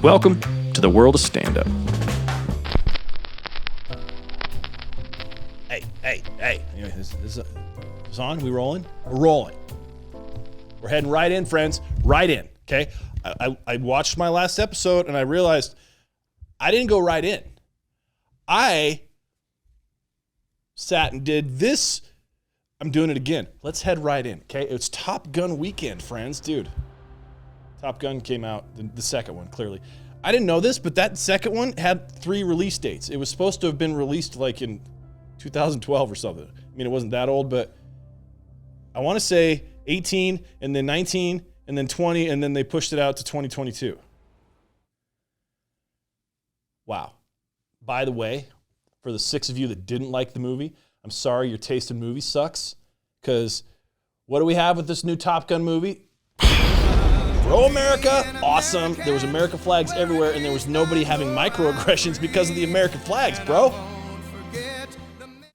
Welcome to the world of stand-up. Hey. Anyway, this on? We rolling? We're rolling. We're heading right in, friends. Right in, okay? I watched my last episode and I realized I didn't go right in. I sat and did this. I'm doing it again. Let's head right in, okay? It's Top Gun weekend, friends. Dude, Top Gun came out, the second one, clearly. I didn't know this, but that second one had 3 release dates. It was supposed to have been released like in 2012 or something. I mean, it wasn't that old, but I want to say 18 and then 19 and then 20, and then they pushed it out to 2022. Wow. By the way, for the 6 of you that didn't like the movie, I'm sorry your taste in movies sucks, because what do we have with this new Top Gun movie? Pro America, awesome. There was American flags everywhere, and there was nobody having microaggressions because of the American flags, bro.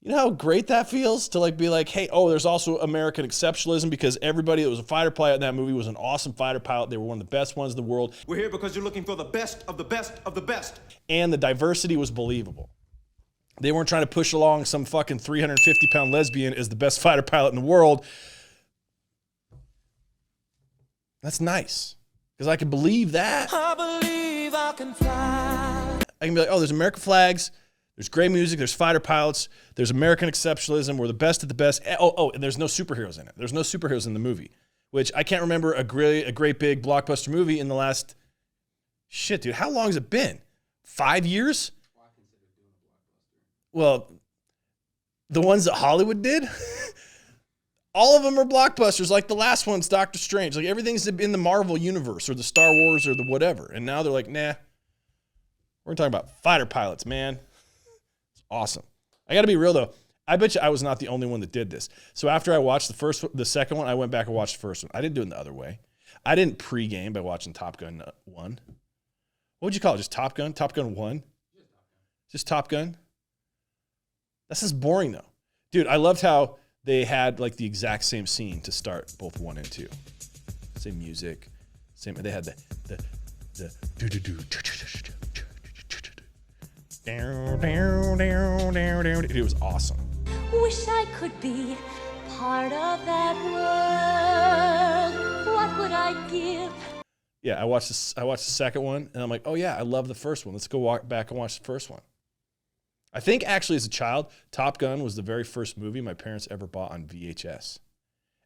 You know how great that feels to be like, hey, there's also American exceptionalism because everybody that was a fighter pilot in that movie was an awesome fighter pilot. They were one of the best ones in the world. We're here because you're looking for the best of the best of the best. And the diversity was believable. They weren't trying to push along some fucking 350-pound lesbian as the best fighter pilot in the world. That's nice, because I can believe that. I believe I can fly. I can be like, there's American flags, there's great music, there's fighter pilots, there's American exceptionalism, we're the best of the best. And there's no superheroes in it. There's no superheroes in the movie, which I can't remember a great big blockbuster movie in the last, shit, dude, how long has it been? 5 years? Well, the ones that Hollywood did, all of them are blockbusters. Like the last one's Doctor Strange. Like everything's in the Marvel universe or the Star Wars or the whatever. And now they're like, nah, we're talking about fighter pilots, man. It's awesome. I got to be real though. I bet you I was not the only one that did this. So after I watched the second one, I went back and watched the first one. I didn't do it the other way. I didn't pregame by watching Top Gun 1. What would you call it? Just Top Gun? Top Gun 1? Just Top Gun? That's just boring though. Dude, I loved how they had like the exact same scene to start both 1 and 2. Same music, they had the it was awesome. Wish I could be part of that world. What would I give? Yeah, I watched the second one and I'm like, oh yeah, I love the first one. Let's go back and watch the first one. I think actually as a child, Top Gun was the very first movie my parents ever bought on VHS.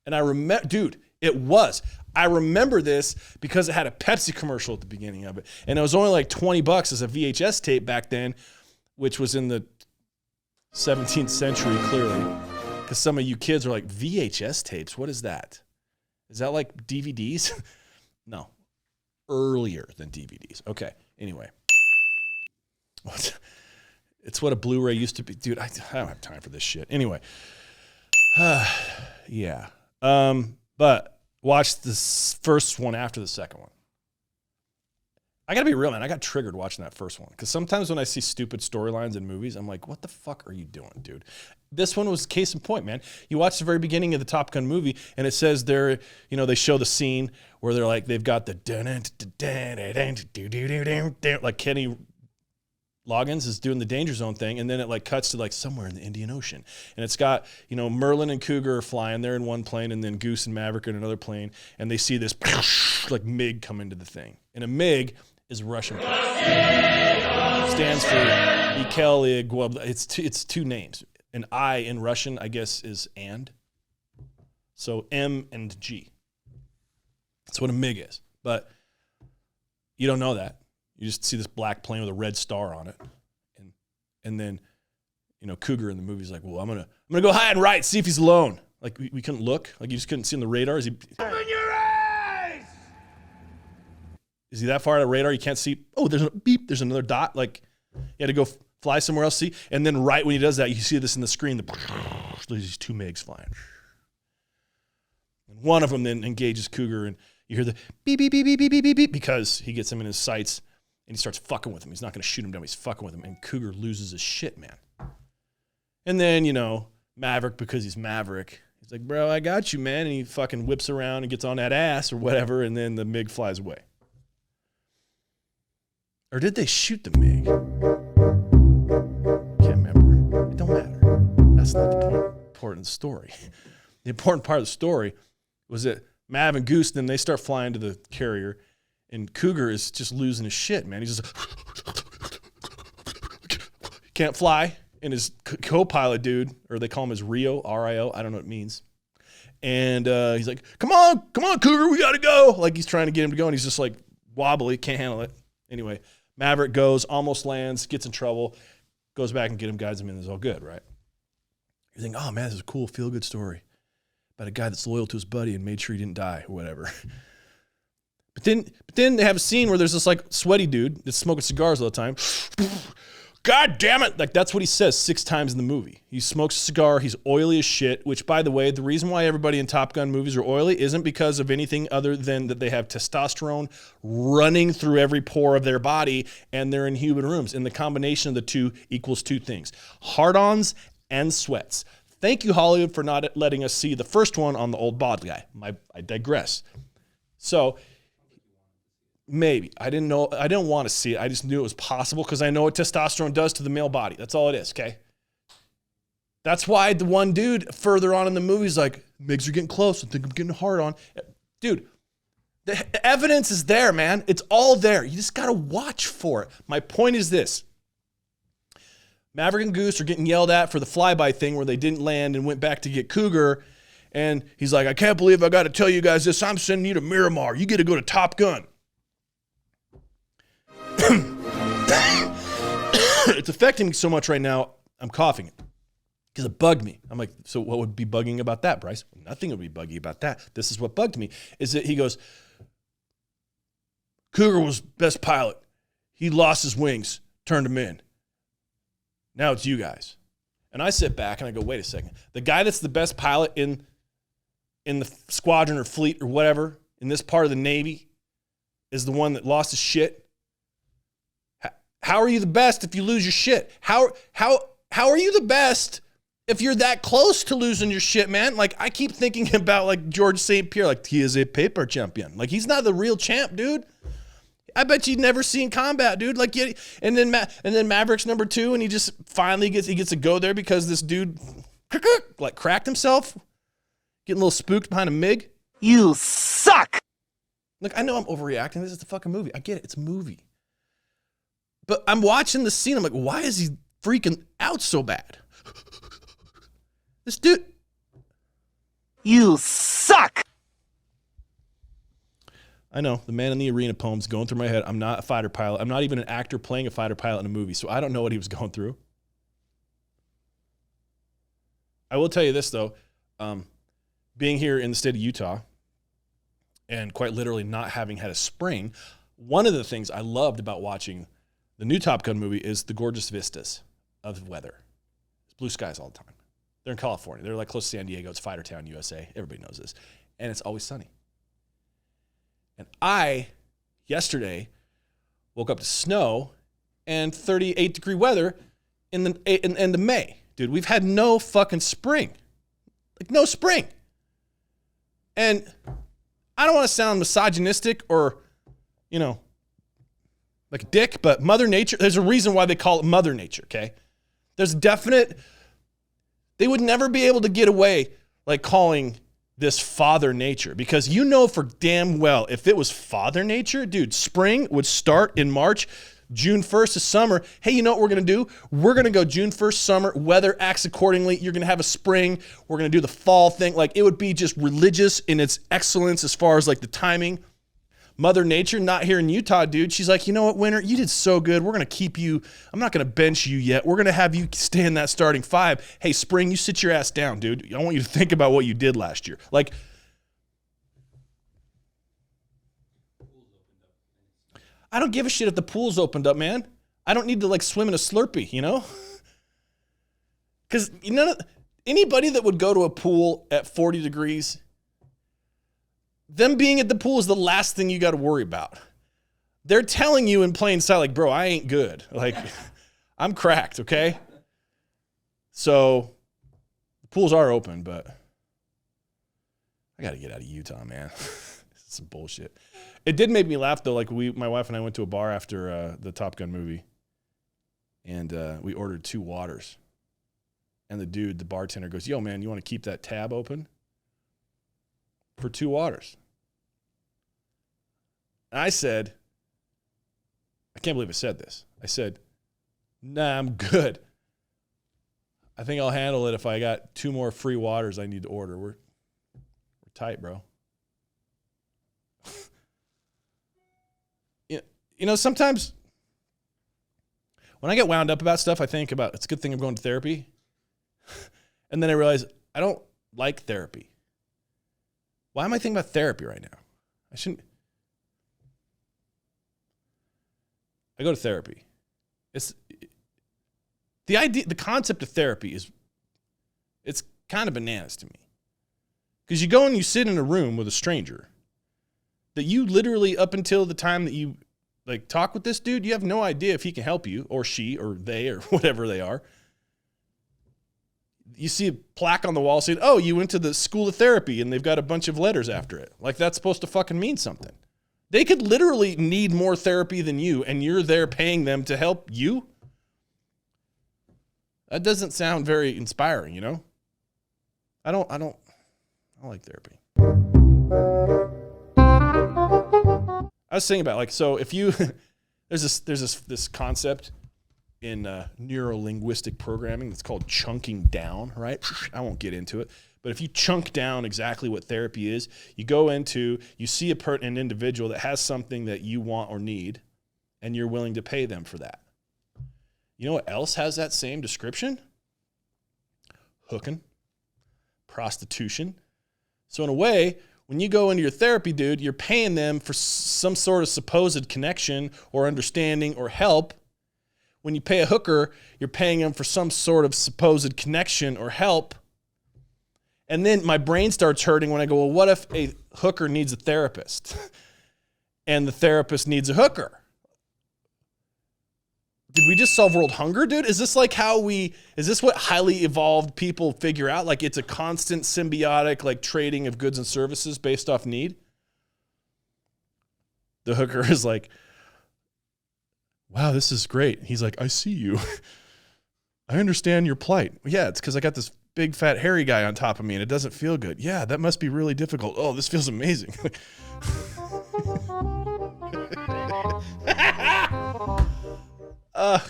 And I remember, dude, it was. I remember this because it had a Pepsi commercial at the beginning of it. And it was only like $20 as a VHS tape back then, which was in the 17th century, clearly. Because some of you kids are like, VHS tapes? What is that? Is that like DVDs? No. Earlier than DVDs. Okay, anyway. It's what a Blu-ray used to be. Dude, I don't have time for this shit. Anyway. Yeah. But watch this first one after the second one. I got to be real, man. I got triggered watching that first one. Because sometimes when I see stupid storylines in movies, I'm like, what the fuck are you doing, dude? This one was case in point, man. You watch the very beginning of the Top Gun movie, and it says they show the scene where they're like, they've got the like Kenny Loggins is doing the danger zone thing, and then it like cuts to like somewhere in the Indian Ocean, and it's got Merlin and Cougar are flying. They're in one plane, and then Goose and Maverick are in another plane, and they see this like MiG come into the thing, and a MiG is a Russian plane. Stands for Mikhail Igweb. It's 2 names. An I in Russian, I guess, is and. So M and G. That's what a MiG is, but you don't know that. You just see this black plane with a red star on it. And then, Cougar in the movie's like, well, I'm gonna go high and right, see if he's alone. Like we couldn't look. Like you just couldn't see on the radar. Open your eyes! Is he that far at a radar? You can't see. Oh, there's a beep. There's another dot. Like you had to go fly somewhere else, see? And then right when he does that, you see this in the screen. There's these 2 MiGs flying. And one of them then engages Cougar, and you hear the beep, beep, beep, beep, beep, beep, beep, beep, because he gets him in his sights. And he starts fucking with him. He's not going to shoot him down. He's fucking with him. And Cougar loses his shit, man. And then, Maverick, because he's Maverick, he's like, bro, I got you, man. And he fucking whips around and gets on that ass or whatever. And then the MiG flies away. Or did they shoot the MiG? Can't remember. It don't matter. That's not the important story. The important part of the story was that Mav and Goose, then they start flying to the carrier, and Cougar is just losing his shit, man. He's just can't fly. And his co-pilot dude, or they call him his Rio, R-I-O, I don't know what it means. And he's like, come on, Cougar, we got to go. Like he's trying to get him to go, and he's just like wobbly, can't handle it. Anyway, Maverick goes, almost lands, gets in trouble, goes back and get him, guides him in, it's all good, right? You think, oh man, this is a cool, feel-good story about a guy that's loyal to his buddy and made sure he didn't die or whatever. But then they have a scene where there's this like sweaty dude that's smoking cigars all the time. God damn it. Like that's what he says 6 times in the movie. He smokes a cigar. He's oily as shit, which by the way, the reason why everybody in Top Gun movies are oily isn't because of anything other than that they have testosterone running through every pore of their body and they're in human rooms. And the combination of the two equals 2 things, hard-ons and sweats. Thank you, Hollywood, for not letting us see the first one on the old bald guy. I digress. So maybe. I didn't want to see it. I just knew it was possible because I know what testosterone does to the male body. That's all it is, okay? That's why the one dude further on in the movie is like, MiGs are getting close. I think I'm getting hard on. Dude, the evidence is there, man. It's all there. You just got to watch for it. My point is this. Maverick and Goose are getting yelled at for the flyby thing where they didn't land and went back to get Cougar. And he's like, I can't believe I got to tell you guys this. I'm sending you to Miramar. You get to go to Top Gun. It's affecting me so much right now, I'm coughing because it bugged me. I'm like, so what would be bugging about that, Bryce? Nothing would be buggy about that. This is what bugged me, is that he goes, Cougar was best pilot. He lost his wings, turned him in. Now it's you guys. And I sit back and I go, wait a second. The guy that's the best pilot in the squadron or fleet or whatever in this part of the Navy is the one that lost his shit. How are you the best if you lose your shit? How are you the best if you're that close to losing your shit, man? Like, I keep thinking about, like, George St. Pierre, like, he is a paper champion. Like, he's not the real champ, dude. I bet you'd never seen combat, dude. Like, and then Maverick's number 2, and he just finally gets to go there because this dude, like, cracked himself, getting a little spooked behind a MiG. You suck! Look, I know I'm overreacting. This is the fucking movie. I get it. It's a movie. But I'm watching the scene. I'm like, why is he freaking out so bad? This dude. You suck! I know. The Man in the Arena poem's going through my head. I'm not a fighter pilot. I'm not even an actor playing a fighter pilot in a movie, so I don't know what he was going through. I will tell you this, though. Being here in the state of Utah and quite literally not having had a spring, one of the things I loved about watching the new Top Gun movie is the gorgeous vistas of weather. It's blue skies all the time. They're in California. They're like close to San Diego. It's Fighter Town, USA. Everybody knows this. And it's always sunny. And I, yesterday, woke up to snow and 38-degree weather in the May. Dude, we've had no fucking spring. Like, no spring. And I don't want to sound misogynistic or, like a dick, but Mother Nature, there's a reason why they call it Mother Nature, okay? There's they would never be able to get away like calling this Father Nature because for damn well, if it was Father Nature, dude, spring would start in March, June 1st is summer. Hey, you know what we're going to do? We're going to go June 1st summer, weather acts accordingly. You're going to have a spring. We're going to do the fall thing. Like it would be just religious in its excellence as far as like the timing. Mother Nature, not here in Utah, dude. She's like, you know what, Winter? You did so good. We're going to keep you. I'm not going to bench you yet. We're going to have you stay in that starting 5. Hey, Spring, you sit your ass down, dude. I want you to think about what you did last year. Like, I don't give a shit if the pool's opened up, man. I don't need to, like, swim in a Slurpee, Because, anybody that would go to a pool at 40 degrees, them being at the pool is the last thing you got to worry about. They're telling you in plain sight, like, bro, I ain't good. Like, I'm cracked, okay? So, the pools are open, but I got to get out of Utah, man. This is some bullshit. It did make me laugh though. Like my wife and I went to a bar after the Top Gun movie, and we ordered 2 waters. And the bartender goes, "Yo, man, you want to keep that tab open for 2 waters?" And I said, I can't believe I said this. I said, "Nah, I'm good. I think I'll handle it if I got 2 more free waters I need to order. We're tight, bro." You know, sometimes when I get wound up about stuff, I think about it's a good thing I'm going to therapy. And then I realize I don't like therapy. Why am I thinking about therapy right now? I shouldn't. I go to therapy. It's the concept of therapy it's kind of bananas to me. Because you go and you sit in a room with a stranger that you literally, up until the time that you like talk with this dude, you have no idea if he can help you or she or they or whatever they are. You see a plaque on the wall saying, "Oh, you went to the school of therapy," and they've got a bunch of letters after it. Like that's supposed to fucking mean something. They could literally need more therapy than you, and you're there paying them to help you. That doesn't sound very inspiring, you know? I don't like therapy. I was thinking about like, so if you there's this concept in neuro-linguistic programming that's called chunking down, right? I won't get into it, but if you chunk down exactly what therapy is, you see an individual that has something that you want or need, and you're willing to pay them for that. You know what else has that same description? Hooking, prostitution. So in a way, when you go into your therapy, dude, you're paying them for some sort of supposed connection or understanding or help. When you pay a hooker, you're paying them for some sort of supposed connection or help. And then my brain starts hurting when I go, well, what if a hooker needs a therapist and the therapist needs a hooker? Did we just solve world hunger, dude? Is this like is this what highly evolved people figure out? Like it's a constant symbiotic like trading of goods and services based off need? The hooker is like, "Wow, this is great." He's like, "I see you. I understand your plight." "Yeah, it's because I got this big fat hairy guy on top of me and it doesn't feel good." "Yeah, that must be really difficult." "Oh, this feels amazing."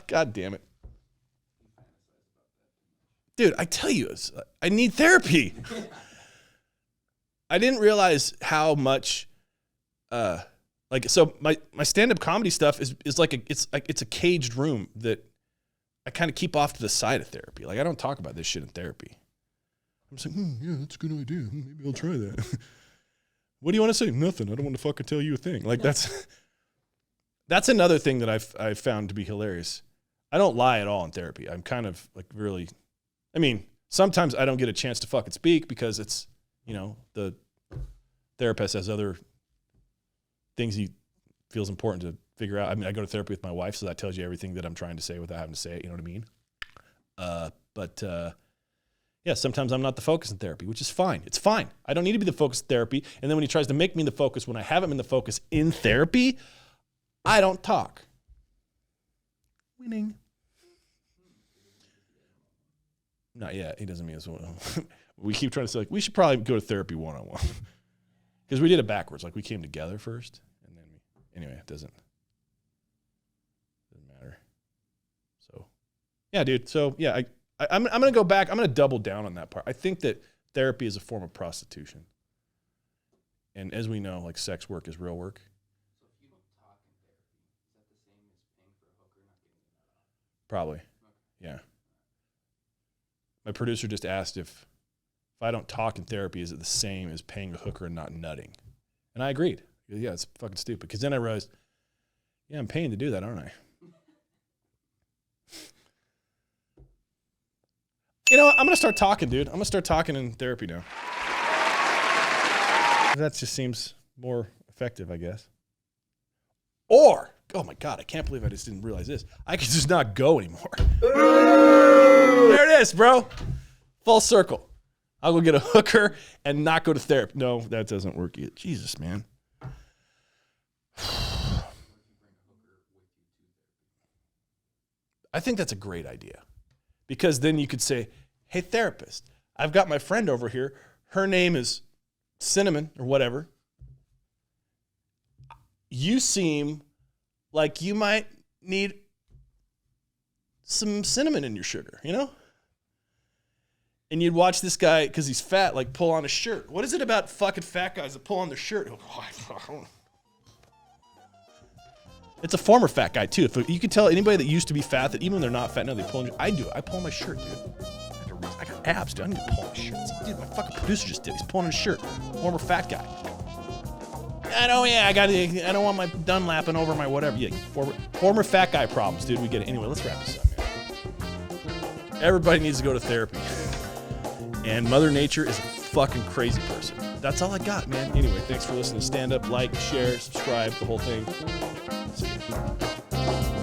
God damn it. Dude, I tell you, I need therapy. I didn't realize how much, so my stand-up comedy stuff is like it's a caged room that I kind of keep off to the side of therapy. Like I don't talk about this shit in therapy. I'm just like, yeah, that's a good idea. Maybe I'll try that. What do you want to say? Nothing. I don't want to fucking tell you a thing. Like that's another thing that I've found to be hilarious. I don't lie at all in therapy. I'm kind of like really, I mean, sometimes I don't get a chance to fucking speak because it's, you know, the therapist has other things he feels important to figure out. I mean, I go to therapy with my wife, so that tells you everything that I'm trying to say without having to say it. You know what I mean? Yeah, sometimes I'm not the focus in therapy, which is fine. It's fine. I don't need to be the focus in therapy. And then when he tries to make me the focus when I haven't been the focus in therapy, I don't talk. Winning. Not yet. He doesn't mean as well. We keep trying to say, like, we should probably go to therapy one-on-one. Because we did it backwards. Like, we came together first, and then anyway, it doesn't matter. So, yeah, dude. So, yeah, I'm going to go back. I'm going to double down on that part. I think that therapy is a form of prostitution. And as we know, like, sex work is real work. So if you don't talk in therapy, is that the same as paying for a hooker not getting it out? Probably. Yeah. My producer just asked if I don't talk in therapy, is it the same as paying a hooker and not nutting? And I agreed. Yeah, it's fucking stupid. Because then I realized, yeah, I'm paying to do that, aren't I? You know what? I'm going to start talking, dude. I'm going to start talking in therapy now. That just seems more effective, I guess. Or, oh my God, I can't believe I just didn't realize this. I could just not go anymore. There it is, bro. Full circle. I'll go get a hooker and not go to therapy. No, that doesn't work either. Jesus, man. I think that's a great idea because then you could say, hey, therapist, I've got my friend over here. Her name is Cinnamon or whatever. You seem like you might need some cinnamon in your sugar, you know? And you'd watch this guy, because he's fat, like pull on his shirt. What is it about fucking fat guys that pull on their shirt? It's a former fat guy, too. If you can tell anybody that used to be fat that even when they're not fat now, they pull on. I do it. I pull on my shirt, dude. I got abs, dude. I need to pull on my shirt. Dude, my fucking producer just did. He's pulling on his shirt. Former fat guy. I don't want my Dunlapping over my whatever. Yeah, former fat guy problems, dude. We get it. Anyway, let's wrap this up, man. Everybody needs to go to therapy. And Mother Nature is a fucking crazy person. That's all I got, man. Anyway, thanks for listening to Stand Up. Like, share, subscribe, the whole thing. See ya.